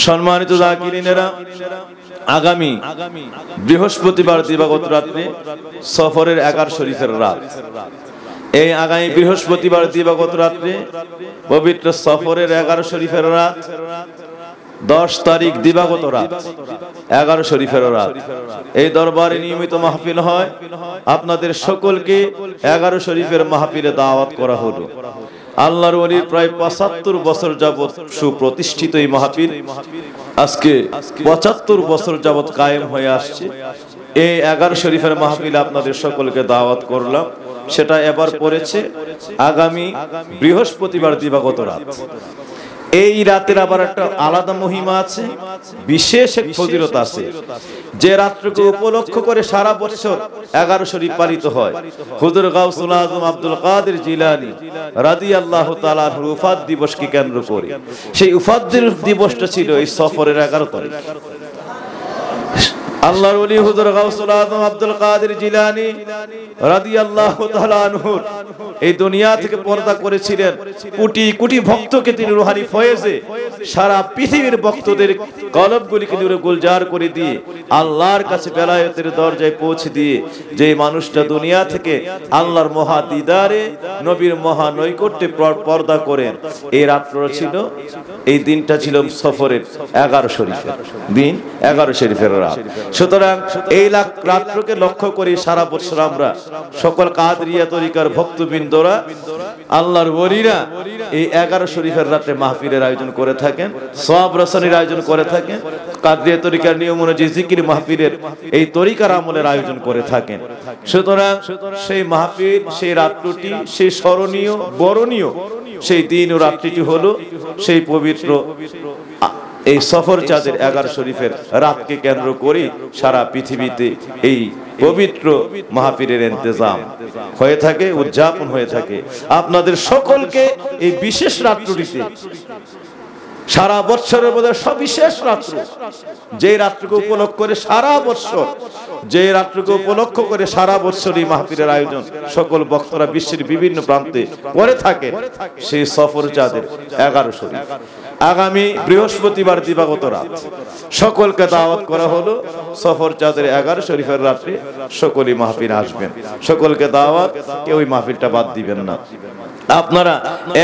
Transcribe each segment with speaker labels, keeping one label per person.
Speaker 1: সম্মানিত যাকিরিনেরা, আগামী বৃহস্পতিবার দিবাগত রাত্রে সফরের 11 শরীফের রাত। এই আগামী বৃহস্পতিবার দিবাগত রাত্রে পবিত্র সফরের 11 শরীফের রাত, 10 তারিখ দিবাগত রাত, 11 শরীফের রাত। এই দরবারে নিয়মিত মাহফিল হয়। আপনাদের সকলকে 11 শরীফের মাহফিলে দাওয়াত করা হলো। আল্লাহর ওলির প্রায় 75 বছর যাবত সুপ্রতিষ্ঠিত এই মাহফিল আজকে 75 বছর যাবত কায়েম হয়ে আসছে। এই 11 শরীফের মাহফিলে আপনাদের সকলকে দাওয়াত করলাম। সেটা এবার পড়েছে আগামী বৃহস্পতিবার দিবাগত রাত। এই রাতের আবার একটা আলাদা মহিমা আছে, বিশেষ এক ফজিলত আছে। যে রাতকে উপলক্ষ করে সারা বছর 11 শরীফ পালিত হয়। হুজুর গাউসুল আজম আব্দুল কাদের জিলানী রাদিয়াল্লাহু তাআলা আনহুর উফাত দিবসকে কেন্দ্র করে। সেই উফাত দিবসটা ছিল এই সফরের 11 তারিখ। আল্লাহর ওলি হুজুর গাউসুল আজম আব্দুল কাদের জিলানী রাদিয়াল্লাহু তাআলা আনহু এই দুনিয়া থেকে পর্দা করেছিলেন। কোটি কোটি ভক্তকে তিনি রূহানি ফয়েজে সারা পৃথিবীর ভক্তদের কলবগুলিকে নূরে গুলজার করে দিয়ে আল্লাহর কাছে বেলায়েতের দরজায় পৌঁছে দিয়ে যে মানুষটা দুনিয়া থেকে আল্লাহর মহা দিদারে নবীর মহা নৈকট্যে পর্দা করেন, এই রাতটা ছিল, এই দিনটা ছিল সফরের 11 শরীফের দিন, 11 শরীফের রাত। সুতরাং এই রাতকে লক্ষ্য করে সারা বছর আমরা সকল কাদরিয়া তরিকার ভক্তবৃন্দরা, আল্লাহর ওলিরা এই 11 শরীফের রাতে মাহফিলের আয়োজন করে থাকেন, সওয়াব রসনের আয়োজন করে থাকেন। কাদরিয়া তরিকার নিয়ম অনুযায়ী জিকির মাহফিলের এই তরিকার আমলের আয়োজন করে থাকেন। সুতরাং সেই মাহফিল, সেই রাত্রিটি, সেই স্মরণীয় বরণীয় সেই দিন ও রাত্রিটি হলো সেই পবিত্র এই সফর চাঁদের 11 শরীফের রাতকে কেন্দ্র করে সারা পৃথিবীতে এই পবিত্র মাহফিলের ইন্তজাম হয়ে থাকে, উদযাপন হয়ে থাকে। আপনাদের সকলকে এই বিশেষ রাত্রিতে, সারা বছরের মধ্যে সবিশেষ রাত্র, যে রাত্রিকে উপলক্ষ করে সারা বছর, যে রাত্রিকে উপলক্ষ করে সারা বছর এই মাহফিলের আয়োজন সকল বক্তারা বিশ্বের বিভিন্ন প্রান্তে করে থাকে, সেই সফর চাঁদের 11 শরীফ আগামী বৃহস্পতিবার দিবাগত রাত। সকলকে দাওয়াত করা হলো সফর চাঁদের 11 শরীফের রাত্রে সকলেই মাহফিল আসবেন। সকলকে দাওয়াত, কেউ ওই মাহফিলটা বাদ দিবেন না। আপনারা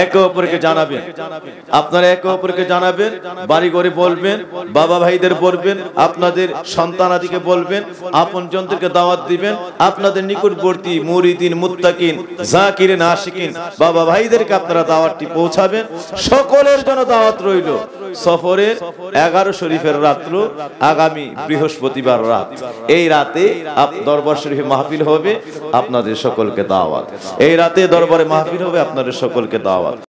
Speaker 1: একে অপরকে জানাবেন, আপনারা একে অপরকে জানাবেন, বাড়ি ঘরে বলবেন, বাবা ভাইদের বলবেন, আপনাদের সন্তানাদিকে বলবেন, আপনজনদেরকে দাওয়াত দিবেন, আপনাদের নিকটবর্তী মুরিদিন, মুত্তাকিন, জাকিরিন, আশিকিন বাবা ভাইদেরকে আপনারা দাওয়াতটি পৌঁছাবেন। সকলের জন্য দাওয়াত রইল সফরের 11 শরীফের রাত্র আগামী বৃহস্পতিবার রাত। এই রাতে দরবার শরীফে মাহফিল হবে, আপনাদের সকলকে দাওয়াত। এই রাতে দরবারে মাহফিল হবে, আপনাদের সকলকে দাওয়াত।